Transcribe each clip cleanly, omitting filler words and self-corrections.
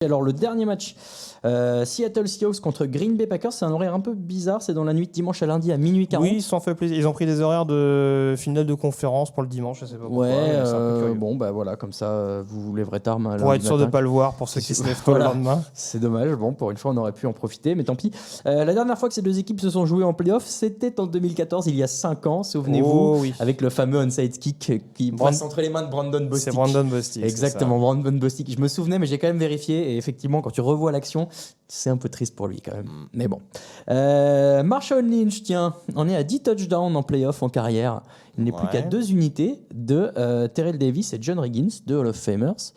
Alors le dernier match, Seattle Seahawks contre Green Bay Packers, c'est un horaire un peu bizarre, c'est dans la nuit de dimanche à lundi à minuit 40. Oui, ils s'en fait plaisir. Ils ont pris des horaires de finale de conférence pour le dimanche, je sais pas pourquoi. Ouais, Mais c'est un peu curieux. bon bah voilà, comme ça vous vous lèverez tard. Pour être sûr de ne pas le voir, pour ceux qui se lèvent tôt le lendemain. C'est dommage, bon pour une fois on aurait pu en profiter, mais tant pis. La dernière fois que ces deux équipes se sont jouées en playoff, c'était en 2014, il y a 5 ans, souvenez-vous, oui. avec le fameux onside kick qui passe entre les mains de Brandon Bostic. C'est Brandon Bostic. Exactement, Brandon Bostic. Je me souvenais, mais j'ai quand même vérifié, et effectivement quand tu revois l'action, c'est un peu triste pour lui quand même. Mais bon. Marshawn Lynch, tiens, on est à 10 touchdowns en playoff en carrière. Il n'est plus qu'à 2 unités de Terrell Davis et John Riggins, deux Hall of Famers.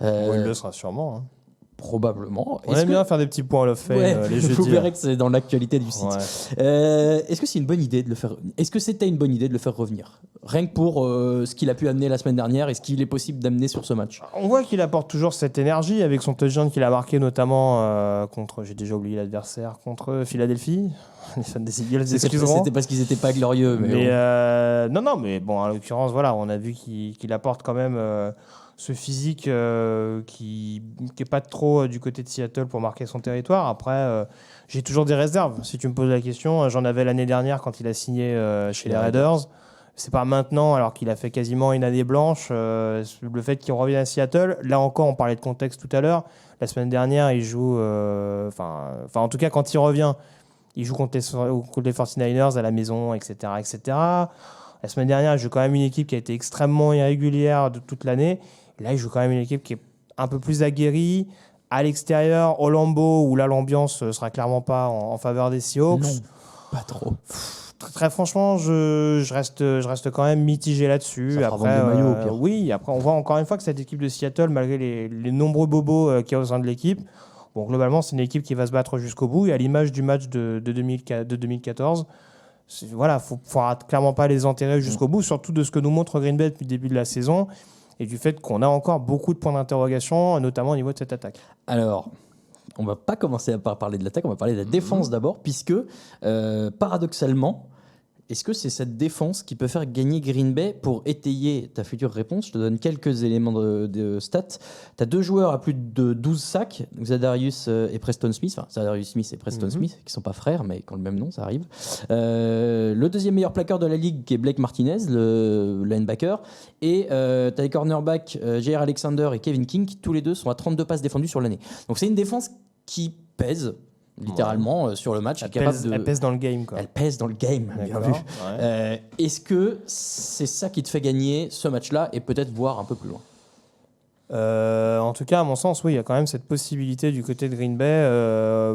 Il le sera sûrement. Hein. Probablement. On aime bien faire des petits points Hall of Fame les jeudis. Vous verrez que c'est dans l'actualité du site. Ouais. Est-ce que c'est une bonne idée de le faire? Est-ce que c'était une bonne idée de le faire revenir? Rien que pour ce qu'il a pu amener la semaine dernière et ce qu'il est possible d'amener sur ce match. On voit qu'il apporte toujours cette énergie avec son touchdown qu'il a marqué notamment contre, j'ai déjà oublié l'adversaire, contre Philadelphie. Les fans des Eagles excuseront. C'était parce qu'ils n'étaient pas glorieux. Non, mais bon, en l'occurrence, voilà, on a vu qu'il apporte quand même ce physique qui n'est pas trop du côté de Seattle pour marquer son territoire. Après, j'ai toujours des réserves. Si tu me poses la question, j'en avais l'année dernière quand il a signé chez les Raiders. C'est pas maintenant, alors qu'il a fait quasiment une année blanche. Le fait qu'il revienne à Seattle, là encore, on parlait de contexte tout à l'heure. La semaine dernière, il joue... en tout cas, quand il revient, il joue contre les 49ers à la maison, etc., etc. La semaine dernière, il joue quand même une équipe qui a été extrêmement irrégulière de toute l'année. Là, il joue quand même une équipe qui est un peu plus aguerrie. À l'extérieur, au Lambeau, où là, l'ambiance ne sera clairement pas en faveur des Seahawks. Non, pas trop. Très franchement, je reste quand même mitigé là-dessus. Ça fera vendre des maillots, au pire. Oui, après, on voit encore une fois que cette équipe de Seattle, malgré les nombreux bobos qu'il y a au sein de l'équipe, bon, globalement, c'est une équipe qui va se battre jusqu'au bout. Et à l'image du match de 2014, voilà, il ne faudra clairement pas les enterrer jusqu'au bout, surtout de ce que nous montre Green Bay depuis le début de la saison et du fait qu'on a encore beaucoup de points d'interrogation, notamment au niveau de cette attaque. Alors, on ne va pas commencer par parler de l'attaque, on va parler de la défense d'abord, puisque paradoxalement, est-ce que c'est cette défense qui peut faire gagner Green Bay? Pour étayer ta future réponse, je te donne quelques éléments de stats. Tu as 2 joueurs à plus de 12 sacs, Zadarius et Preston Smith. Enfin, Zadarius Smith et Preston Smith, qui ne sont pas frères, mais qui ont le même nom, ça arrive. Le deuxième meilleur plaqueur de la ligue, qui est Blake Martinez, le linebacker. Et tu as les cornerbacks J.R. Alexander et Kevin King, qui tous les deux sont à 32 passes défendues sur l'année. Donc c'est une défense qui pèse littéralement sur le match. Elle pèse dans le game, quoi. Elle pèse dans le game, bien vu. Ouais. Est-ce que c'est ça qui te fait gagner ce match-là et peut-être voir un peu plus loin? En tout cas, à mon sens, oui, il y a quand même cette possibilité du côté de Green Bay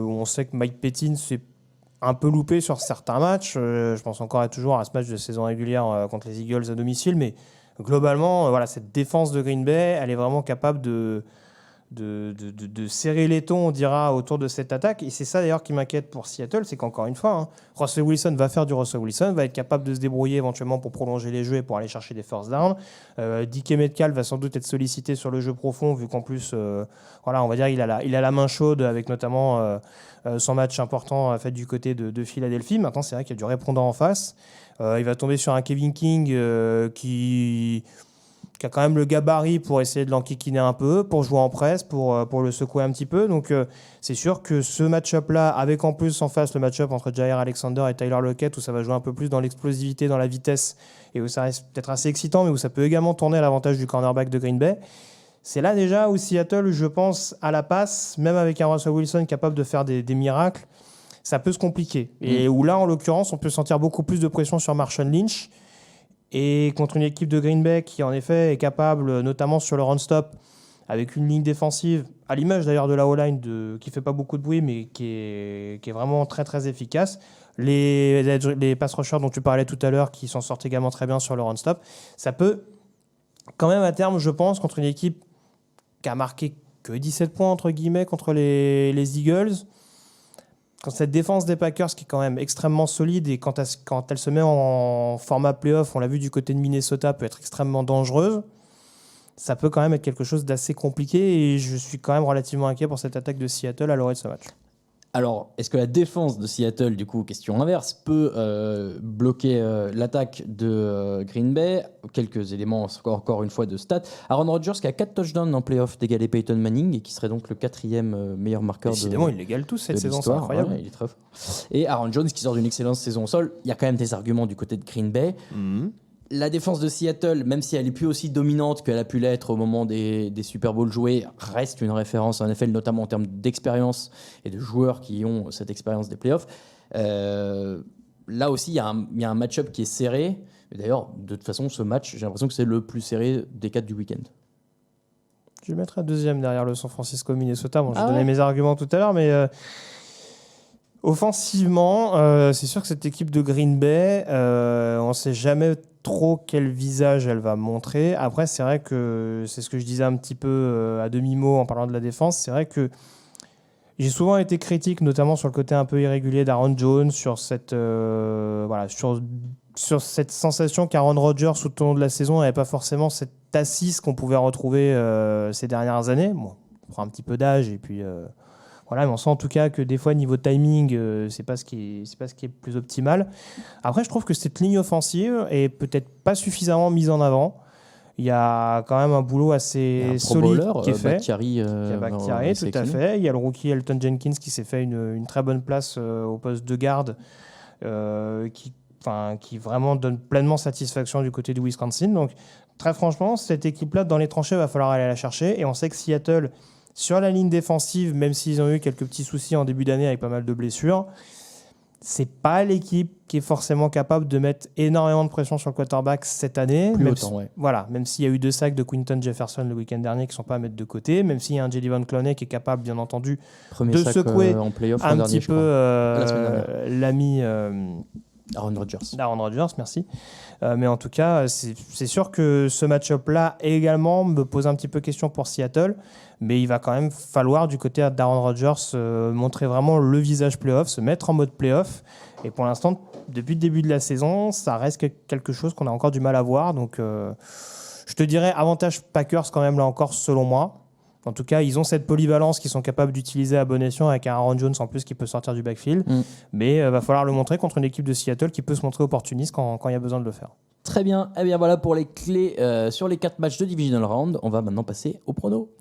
où on sait que Mike Pettine s'est un peu loupé sur certains matchs. Je pense encore et toujours à ce match de saison régulière contre les Eagles à domicile, mais globalement, voilà, cette défense de Green Bay, elle est vraiment capable de serrer les tons, on dira, autour de cette attaque. Et c'est ça d'ailleurs qui m'inquiète pour Seattle, c'est qu'encore une fois, Russell Wilson va faire du Russell Wilson, va être capable de se débrouiller éventuellement pour prolonger les jeux et pour aller chercher des first downs. DK Metcalf va sans doute être sollicité sur le jeu profond, vu qu'en plus, voilà, on va dire il a la main chaude, avec notamment son match important fait du côté de Philadelphie. Maintenant, c'est vrai qu'il y a du répondant en face. Il va tomber sur un Kevin King qui a quand même le gabarit pour essayer de l'enquiquiner un peu, pour jouer en presse, pour le secouer un petit peu. Donc c'est sûr que ce match-up-là, avec en plus en face le match-up entre Jair Alexander et Tyler Lockett, où ça va jouer un peu plus dans l'explosivité, dans la vitesse, et où ça reste peut-être assez excitant, mais où ça peut également tourner à l'avantage du cornerback de Green Bay. C'est là déjà où Seattle, je pense, à la passe, même avec un Russell Wilson capable de faire des miracles, ça peut se compliquer. Et où là, en l'occurrence, on peut sentir beaucoup plus de pression sur Marshawn Lynch. Et contre une équipe de Green Bay qui, en effet, est capable, notamment sur le run-stop, avec une ligne défensive, à l'image d'ailleurs de la O-line, qui ne fait pas beaucoup de bruit, mais qui est vraiment très, très efficace. Les pass rushers dont tu parlais tout à l'heure, qui s'en sortent également très bien sur le run-stop, ça peut, quand même, à terme, je pense, contre une équipe qui a marqué que 17 points, entre guillemets, contre les Eagles, quand cette défense des Packers qui est quand même extrêmement solide et quand elle se met en format playoff, on l'a vu du côté de Minnesota, peut être extrêmement dangereuse, ça peut quand même être quelque chose d'assez compliqué et je suis quand même relativement inquiet pour cette attaque de Seattle à l'orée de ce match. Alors, est-ce que la défense de Seattle, du coup, question inverse, peut bloquer l'attaque de Green Bay? Quelques éléments, encore une fois, de stats. Aaron Rodgers qui a 4 touchdowns en playoff d'égaler Peyton Manning et qui serait donc le 4e meilleur marqueur Décidément, il l'égale tous cette de saison, c'est l'histoire. incroyable. Ouais, il est très fort. Et Aaron Jones qui sort d'une excellente saison au sol. Il y a quand même des arguments du côté de Green Bay. La défense de Seattle, même si elle est plus aussi dominante qu'elle a pu l'être au moment des Super Bowls joués, reste une référence en NFL, notamment en termes d'expérience et de joueurs qui ont cette expérience des playoffs. Là aussi, il y a un match-up qui est serré. Et d'ailleurs, de toute façon, ce match, j'ai l'impression que c'est le plus serré des 4 du week-end. Je mettrai deuxième derrière le San Francisco Minnesota. Bon, j'ai Ah donné ouais. mes arguments tout à l'heure, mais offensivement, c'est sûr que cette équipe de Green Bay, on ne sait jamais trop quel visage elle va montrer. Après, c'est vrai que c'est ce que je disais un petit peu à demi-mot en parlant de la défense. C'est vrai que j'ai souvent été critique, notamment sur le côté un peu irrégulier d'Aaron Jones, sur cette, sur cette sensation qu'Aaron Rodgers, tout au long de la saison, n'avait pas forcément cette assise qu'on pouvait retrouver ces dernières années. Bon, on prend un petit peu d'âge et puis voilà, mais on sent en tout cas que des fois, niveau timing, c'est pas ce qui est plus optimal. Après, je trouve que cette ligne offensive est peut-être pas suffisamment mise en avant. Il y a quand même un boulot assez solide qui est fait. Bakhtiari, Il y a Bakhtiari, tout à fait. Il y a le rookie Elton Jenkins qui s'est fait une très bonne place au poste de garde, qui vraiment donne pleinement satisfaction du côté du Wisconsin. Donc, très franchement, cette équipe-là, dans les tranchées, il va falloir aller la chercher. Et on sait que Seattle, sur la ligne défensive, même s'ils ont eu quelques petits soucis en début d'année avec pas mal de blessures, c'est pas l'équipe qui est forcément capable de mettre énormément de pression sur le quarterback cette année. Même s'il y a eu 2 sacs de Quinton Jefferson le week-end dernier qui ne sont pas à mettre de côté, même s'il y a un Jalen Clowney qui est capable, bien entendu, de secouer en playoff un petit peu l'ami Aaron Rodgers, merci. Mais en tout cas, c'est sûr que ce match-up-là également me pose un petit peu question pour Seattle, mais il va quand même falloir, du côté d'Aaron Rodgers, montrer vraiment le visage playoff, se mettre en mode playoff. Et pour l'instant, depuis le début de la saison, ça reste quelque chose qu'on a encore du mal à voir. Donc, je te dirais avantage Packers quand même, là encore, selon moi. En tout cas, ils ont cette polyvalence qu'ils sont capables d'utiliser à bon escient avec un Aaron Jones en plus qui peut sortir du backfield. Mais il va falloir le montrer contre une équipe de Seattle qui peut se montrer opportuniste quand il y a besoin de le faire. Très bien. Eh bien voilà pour les clés sur les 4 matchs de Divisional Round. On va maintenant passer au prono.